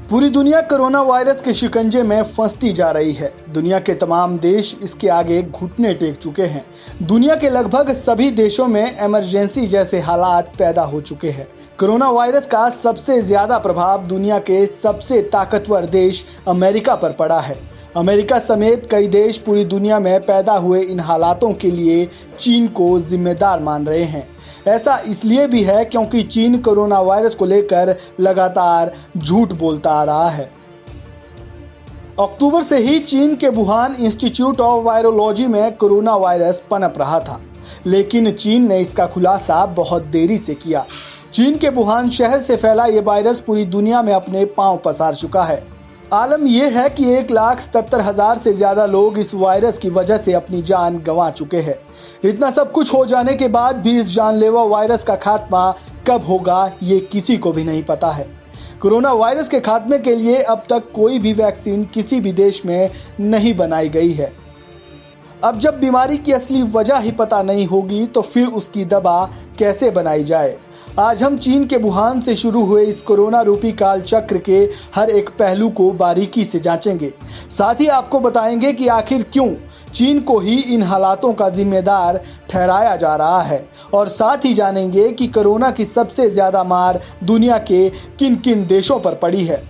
पूरी दुनिया corona virus के शिकंजे में फंसती जा रही है। दुनिया के तमाम देश इसके आगे घुटने टेक चुके हैं। दुनिया के लगभग सभी देशों में इमरजेंसी जैसे हालात पैदा हो चुके हैं। कोरोना वायरस का सबसे ज्यादा प्रभाव दुनिया के सबसे ताकतवर देश अमेरिका पर पड़ा है। अमेरिका समेत कई देश पूरी दुनिया में पैदा हुए इन हालातों के लिए चीन को जिम्मेदार मान रहे हैं। ऐसा इसलिए भी है क्योंकि चीन कोरोना वायरस को लेकर लगातार झूठ बोलता आ रहा है। अक्टूबर से ही चीन के वुहान इंस्टीट्यूट ऑफ वायरोलॉजी में कोरोना वायरस पनप रहा था, लेकिन चीन ने इसका खुलासा बहुत देरी से किया। चीन के वुहान शहर से फैला ये वायरस पूरी दुनिया में अपने पांव पसार चुका है। आलम यह है कि 1,77,000 से ज्यादा लोग इस वायरस की वजह से अपनी जान गंवा चुके हैं। इतना सब कुछ हो जाने के बाद भी इस जानलेवा वायरस का खात्मा कब होगा ये किसी को भी नहीं पता है। कोरोना वायरस के खात्मे के लिए अब तक कोई भी वैक्सीन किसी भी देश में नहीं बनाई गई है। अब जब बीमारी की असली वजह ही पता नहीं होगी तो फिर उसकी दवा कैसे बनाई जाए। आज हम चीन के वुहान से शुरू हुए इस कोरोना रूपी काल चक्र के हर एक पहलू को बारीकी से जांचेंगे। साथ ही आपको बताएंगे कि आखिर क्यों चीन को ही इन हालातों का जिम्मेदार ठहराया जा रहा है, और साथ ही जानेंगे कि कोरोना की सबसे ज्यादा मार दुनिया के किन किन देशों पर पड़ी है।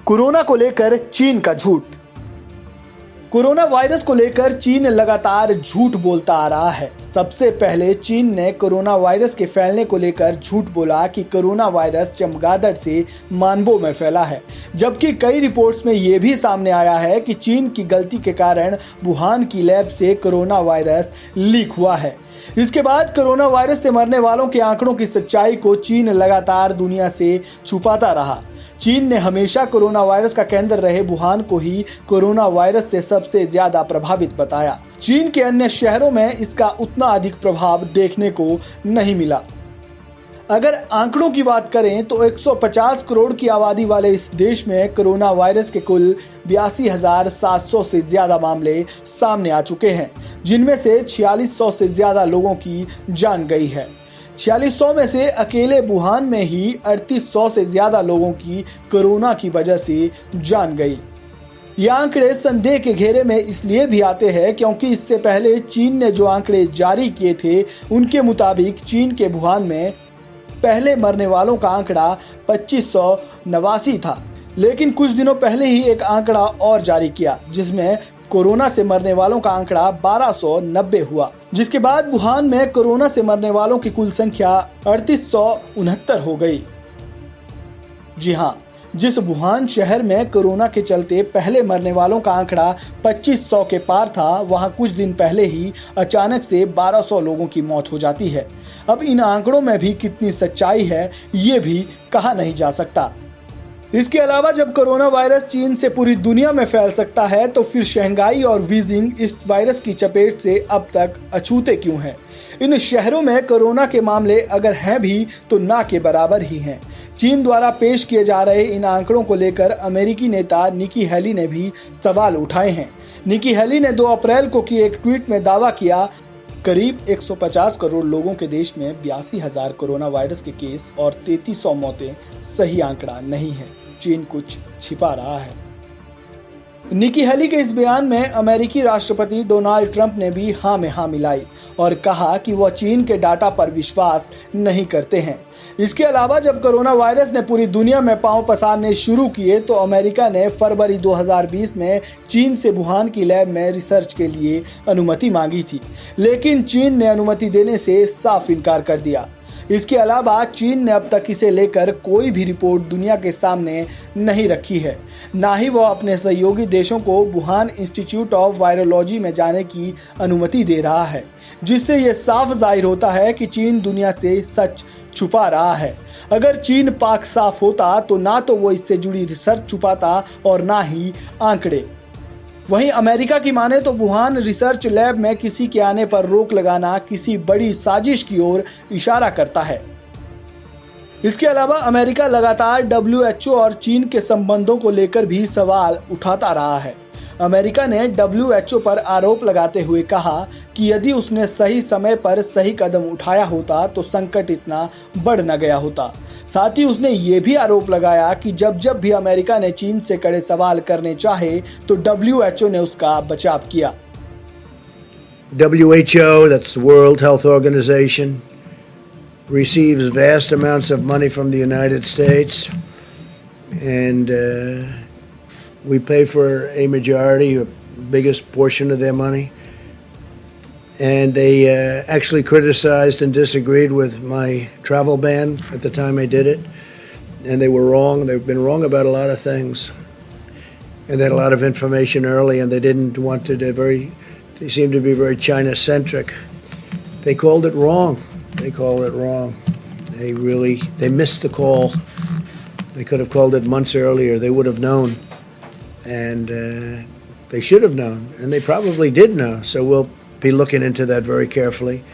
कोरोना को लेकर चीन का झूठ। कोरोना वायरस को लेकर चीन लगातार झूठ बोलता आ रहा है। सबसे पहले चीन ने कोरोना वायरस के फैलने को लेकर झूठ बोला कि कोरोना वायरस चमगादड़ से मानवों में फैला है, जबकि कई रिपोर्ट्स में यह भी सामने आया है कि चीन की गलती के कारण वुहान की लैब से कोरोना वायरस लीक हुआ है। इसके बाद कोरोना वायरस से मरने वालों के आंकड़ों की सच्चाई को चीन लगातार दुनिया से छुपाता रहा। चीन ने हमेशा कोरोना वायरस का केंद्र रहे वुहान को ही कोरोना वायरस से सबसे ज्यादा प्रभावित बताया। चीन के अन्य शहरों में इसका उतना अधिक प्रभाव देखने को नहीं मिला। अगर आंकड़ों की बात करें तो 150 करोड़ की आबादी वाले इस देश में कोरोना वायरस के कुल 82,700 से ज्यादा मामले सामने आ चुके हैं, जिनमें से 4600 से ज्यादा लोगों की जान गई है। 4600 में से अकेले वुहान में ही 3800 से ज्यादा लोगों की कोरोना की वजह से जान गई। ये आंकड़े संदेह के घेरे में इसलिए भी आते हैं क्योंकि इससे पहले चीन ने जो आंकड़े जारी किए थे उनके मुताबिक चीन के वुहान में पहले मरने वालों का आंकड़ा 2589 था, लेकिन कुछ दिनों पहले ही एक आंकड़ा और जारी किया जिसमें कोरोना से मरने वालों का आंकड़ा 1290 हुआ, जिसके बाद वुहान में कोरोना से मरने वालों की कुल संख्या 3869 हो गई। जी हाँ, जिस वुहान शहर में कोरोना के चलते पहले मरने वालों का आंकड़ा 2500 के पार था, वहां कुछ दिन पहले ही अचानक से 1200 लोगों की मौत हो जाती है। अब इन आंकड़ों में भी कितनी सच्चाई है ये भी कहा नहीं जा सकता। इसके अलावा जब कोरोना वायरस चीन से पूरी दुनिया में फैल सकता है तो फिर शंघाई और बीजिंग इस वायरस की चपेट से अब तक अछूते क्यों हैं? इन शहरों में कोरोना के मामले अगर हैं भी तो ना के बराबर ही हैं। चीन द्वारा पेश किए जा रहे इन आंकड़ों को लेकर अमेरिकी नेता निकी हेली ने भी सवाल उठाए हैं। निकी हेली ने 2 अप्रैल को की एक ट्वीट में दावा किया, करीब 150 करोड़ लोगों के देश में 82,000 कोरोना वायरस के केस और 3300 मौतें सही आंकड़ा नहीं है। चीन कुछ छिपा रहा है। निकी हेली के इस बयान में अमेरिकी राष्ट्रपति डोनाल्ड ट्रंप ने भी हाँ में हाँ मिलाई और कहा कि वह चीन के डाटा पर विश्वास नहीं करते हैं। इसके अलावा जब कोरोना वायरस ने पूरी दुनिया में पांव पसारने शुरू किए तो अमेरिका ने फरवरी 2020 में चीन से वुहान की लैब में रिसर्च के लिए अनुमति मांगी थी, लेकिन चीन ने अनुमति देने से साफ इनकार कर दिया। इसके अलावा चीन ने अब तक इसे लेकर कोई भी रिपोर्ट दुनिया के सामने नहीं रखी है, ना ही वह अपने सहयोगी देशों को वुहान इंस्टीट्यूट ऑफ वायरोलॉजी में जाने की अनुमति दे रहा है, जिससे यह साफ जाहिर होता है कि चीन दुनिया से सच छुपा रहा है। अगर चीन पाक साफ होता तो ना तो वो इससे जुड़ी रिसर्च छुपाता और ना ही आंकड़े। वहीं अमेरिका की माने तो वुहान रिसर्च लैब में किसी के आने पर रोक लगाना किसी बड़ी साजिश की ओर इशारा करता है। इसके अलावा अमेरिका लगातार WHO और चीन के संबंधों को लेकर भी सवाल उठाता रहा है। अमेरिका ने WHO पर आरोप लगाते हुए कहा कि यदि उसने सही समय पर सही कदम उठाया होता तो संकट इतना बढ़ न गया होता। साथ ही उसने ये भी आरोप लगाया कि जब भी अमेरिका ने चीन से कड़े सवाल करने चाहे तो WHO ने उसका बचाव किया। WHO, that's the World Health Organization, receives vast amounts of money from the United States, and we pay for a majority, a biggest portion of their money. And they actually criticized and disagreed with my travel ban at the time I did it, and they were wrong. They've been wrong about a lot of things, and they had a lot of information early, and they didn't want to. They seemed to be very China-centric. They called it wrong. They called it wrong. They missed the call. They could have called it months earlier. They would have known, and they should have known, and they probably did know. So we'll be looking into that very carefully.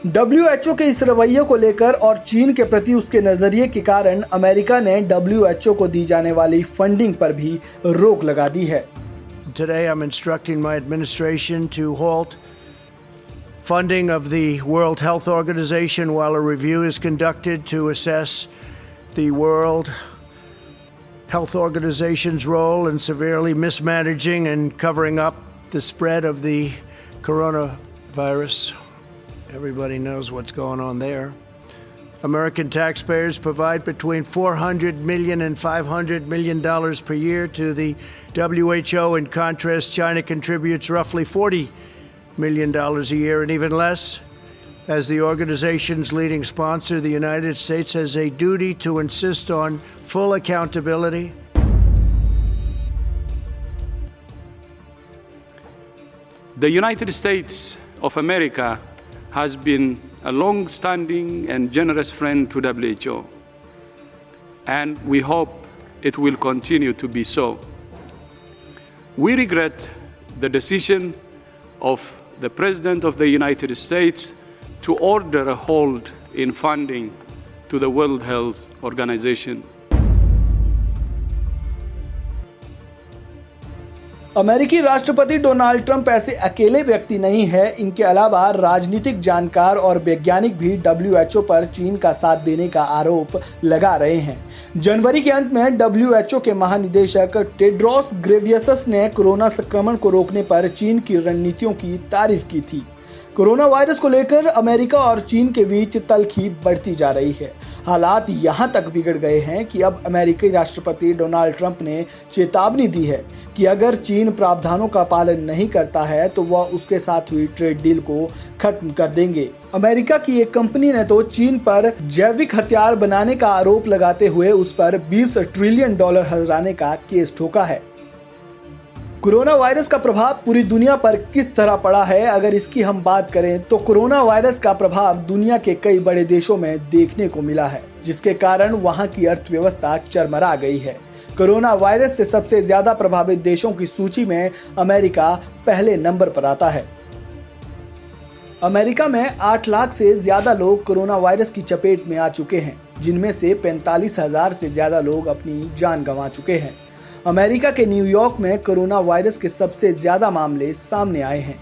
WHO के इस रवैये को लेकर और चीन के प्रति उसके नजरिए के कारण अमेरिका ने WHO को दी जाने वाली फंडिंग पर भी रोक लगा दी है। Today I'm instructing my administration to halt funding of the World Health Organization while a review is conducted to assess the World Health Organization's role in severely mismanaging and covering up the spread of the coronavirus. Everybody knows what's going on there. American taxpayers provide between $400 million and $500 million per year to the WHO. In contrast, China contributes roughly $40 million a year, and even less. As the organization's leading sponsor, the United States has a duty to insist on full accountability. The United States of America has been a long-standing and generous friend to WHO, and we hope it will continue to be so. We regret the decision of the President of the United States to order a halt in funding to the World Health Organization. अमेरिकी राष्ट्रपति Donald Trump ऐसे अकेले व्यक्ति नहीं है। इनके अलावा राजनीतिक जानकार और वैज्ञानिक भी WHO पर चीन का साथ देने का आरोप लगा रहे हैं। जनवरी के अंत में WHO के महानिदेशक टेड्रोस घेब्रेयेसस ने कोरोना संक्रमण को रोकने पर चीन की रणनीतियों की तारीफ की थी। कोरोना वायरस को लेकर अमेरिका और चीन के बीच तल्खी बढ़ती जा रही है। हालात यहां तक बिगड़ गए हैं कि अब अमेरिकी राष्ट्रपति डोनाल्ड ट्रंप ने चेतावनी दी है कि अगर चीन प्रावधानों का पालन नहीं करता है तो वह उसके साथ हुई ट्रेड डील को खत्म कर देंगे। अमेरिका की एक कंपनी ने तो चीन पर जैविक हथियार बनाने का आरोप लगाते हुए उस पर $20 ट्रिलियन हर्जाने का केस ठोका है। कोरोना वायरस का प्रभाव पूरी दुनिया पर किस तरह पड़ा है, अगर इसकी हम बात करें तो कोरोना वायरस का प्रभाव दुनिया के कई बड़े देशों में देखने को मिला है, जिसके कारण वहां की अर्थव्यवस्था चरमरा गई है। कोरोना वायरस से सबसे ज्यादा प्रभावित देशों की सूची में अमेरिका पहले नंबर पर आता है। अमेरिका में 8 लाख से ज्यादा लोग कोरोना वायरस की चपेट में आ चुके हैं, जिनमें से 45,000 से ज्यादा लोग अपनी जान गंवा चुके हैं। अमेरिका के न्यूयॉर्क में कोरोना वायरस के सबसे ज्यादा मामले सामने आए हैं।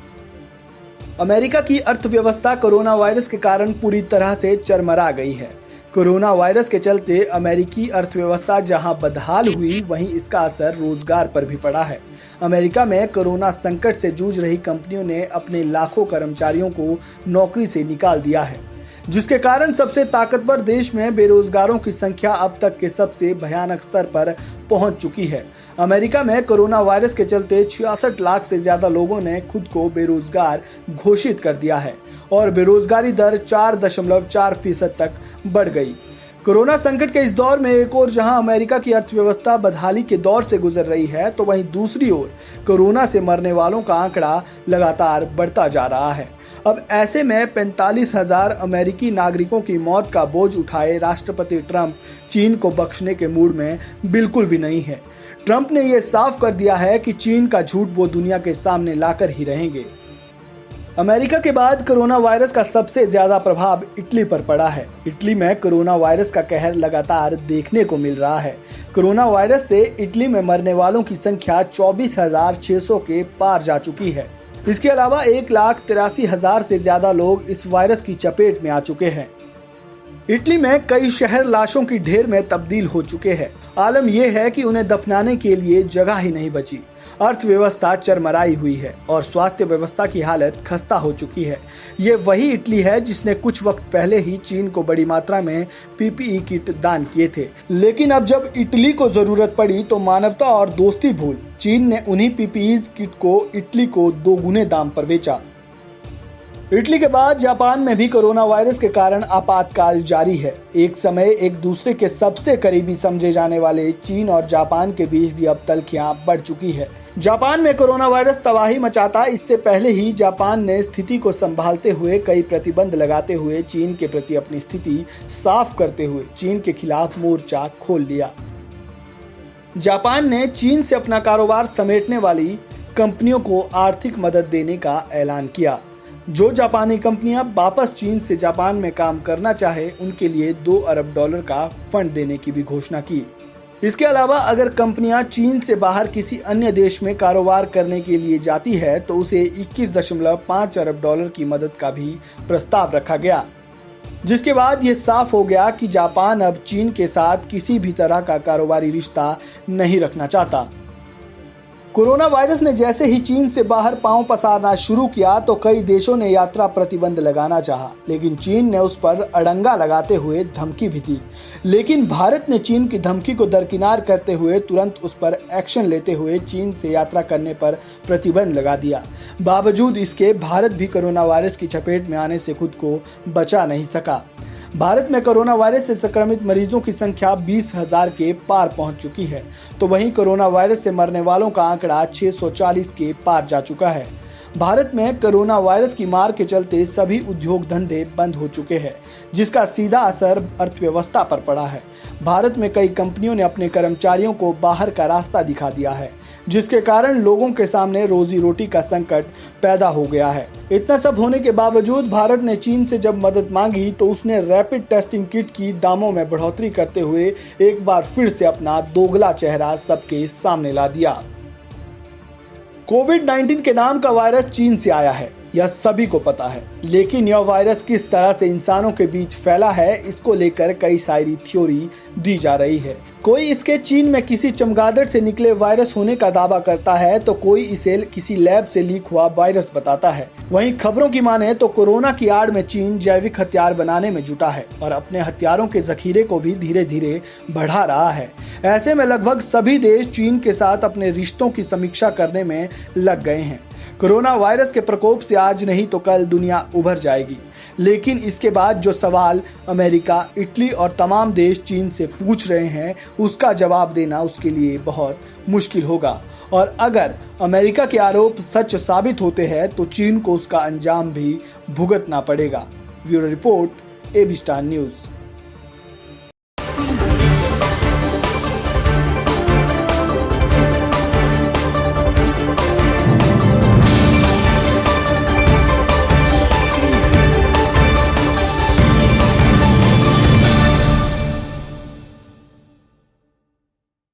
अमेरिका की अर्थव्यवस्था कोरोना वायरस के कारण पूरी तरह से चरमरा गई है। कोरोना वायरस के चलते अमेरिकी अर्थव्यवस्था जहां बदहाल हुई, वहीं इसका असर रोजगार पर भी पड़ा है। अमेरिका में कोरोना संकट से जूझ रही कंपनियों ने अपने लाखों कर्मचारियों को नौकरी से निकाल दिया है, जिसके कारण सबसे ताकतवर देश में बेरोजगारों की संख्या अब तक के सबसे भयानक स्तर पर पहुंच चुकी है। अमेरिका में कोरोना वायरस के चलते 66 लाख से ज्यादा लोगों ने खुद को बेरोजगार घोषित कर दिया है और बेरोजगारी दर 4.4% तक बढ़ गई। कोरोना संकट के इस दौर में एक ओर जहां अमेरिका की अर्थव्यवस्था बदहाली के दौर से गुजर रही है, तो वहीं दूसरी ओर कोरोना से मरने वालों का आंकड़ा लगातार बढ़ता जा रहा है। अब ऐसे में 45,000 अमेरिकी नागरिकों की मौत का बोझ उठाए राष्ट्रपति ट्रंप चीन को बख्शने के मूड में बिल्कुल भी नहीं है। ट्रंप ने यह साफ कर दिया है कि चीन का झूठ वो दुनिया के सामने लाकर ही रहेंगे। अमेरिका के बाद कोरोना वायरस का सबसे ज्यादा प्रभाव इटली पर पड़ा है। इटली में कोरोना वायरस का कहर लगातार देखने को मिल रहा है। कोरोना वायरस से इटली में मरने वालों की संख्या 24,600 के पार जा चुकी है। इसके अलावा 1,83,000 से ज्यादा लोग इस वायरस की चपेट में आ चुके हैं। इटली में कई शहर लाशों की ढेर में तब्दील हो चुके हैं। आलम यह है कि उन्हें दफनाने के लिए जगह ही नहीं बची। अर्थव्यवस्था चरमराई हुई है और स्वास्थ्य व्यवस्था की हालत खस्ता हो चुकी है। ये वही इटली है जिसने कुछ वक्त पहले ही चीन को बड़ी मात्रा में पीपीई किट दान किए थे, लेकिन अब जब इटली को जरूरत पड़ी तो मानवता और दोस्ती भूल चीन ने उन्हीं पीपीई किट को इटली को 2 गुने दाम पर बेचा। इटली के बाद जापान में भी कोरोना वायरस के कारण आपातकाल जारी है। एक समय एक दूसरे के सबसे करीबी समझे जाने वाले चीन और जापान के बीच भी अब तल्खियां बढ़ चुकी है। जापान में कोरोना वायरस तबाही मचाता, इससे पहले ही जापान ने स्थिति को संभालते हुए कई प्रतिबंध लगाते हुए चीन के प्रति अपनी स्थिति साफ करते हुए चीन के खिलाफ मोर्चा खोल लिया। जापान ने चीन से अपना कारोबार समेटने वाली कंपनियों को आर्थिक मदद देने का ऐलान किया। जो जापानी कंपनियां वापस चीन से जापान में काम करना चाहे उनके लिए $2 अरब का फंड देने की भी घोषणा की। इसके अलावा अगर कंपनियां चीन से बाहर किसी अन्य देश में कारोबार करने के लिए जाती है तो उसे $21.5 अरब की मदद का भी प्रस्ताव रखा गया, जिसके बाद ये साफ हो गया कि जापान अब चीन के साथ किसी भी तरह का कारोबारी रिश्ता नहीं रखना चाहता। कोरोना वायरस ने जैसे ही चीन से बाहर पांव पसारना शुरू किया तो कई देशों ने यात्रा प्रतिबंध लगाना चाहा, लेकिन चीन ने उस पर अड़ंगा लगाते हुए धमकी भी दी। लेकिन भारत ने चीन की धमकी को दरकिनार करते हुए तुरंत उस पर एक्शन लेते हुए चीन से यात्रा करने पर प्रतिबंध लगा दिया। बावजूद इसके भारत भी कोरोना वायरस की चपेट में आने से खुद को बचा नहीं सका। भारत में कोरोना वायरस से संक्रमित मरीजों की संख्या 20,000 के पार पहुंच चुकी है, तो वहीं कोरोना वायरस से मरने वालों का आंकड़ा 640 के पार जा चुका है। भारत में कोरोना वायरस की मार के चलते सभी उद्योग धंधे बंद हो चुके हैं, जिसका सीधा असर अर्थव्यवस्था पर पड़ा है। भारत में कई कंपनियों ने अपने कर्मचारियों को बाहर का रास्ता दिखा दिया है, जिसके कारण लोगों के सामने रोजी रोटी का संकट पैदा हो गया है। इतना सब होने के बावजूद भारत ने चीन से जब मदद मांगी तो उसने रैपिड टेस्टिंग किट की दामों में बढ़ोतरी करते हुए एक बार फिर से अपना दोगला चेहरा सबके सामने ला दिया। कोविड-19 के नाम का वायरस चीन से आया है, यह सभी को पता है, लेकिन यह वायरस किस तरह से इंसानों के बीच फैला है इसको लेकर कई सारी थ्योरी दी जा रही है। कोई इसके चीन में किसी चमगादड़ से निकले वायरस होने का दावा करता है तो कोई इसे किसी लैब से लीक हुआ वायरस बताता है। वहीं खबरों की माने तो कोरोना की आड़ में चीन जैविक हथियार बनाने में जुटा है और अपने हथियारों के जखीरे को भी धीरे धीरे बढ़ा रहा है। ऐसे में लगभग सभी देश चीन के साथ अपने रिश्तों की समीक्षा करने में लग गए हैं। कोरोना वायरस के प्रकोप से आज नहीं तो कल दुनिया उभर जाएगी, लेकिन इसके बाद जो सवाल अमेरिका, इटली और तमाम देश चीन से पूछ रहे हैं उसका जवाब देना उसके लिए बहुत मुश्किल होगा। और अगर अमेरिका के आरोप सच साबित होते हैं तो चीन को उसका अंजाम भी भुगतना पड़ेगा। Bureau report, AB Star news.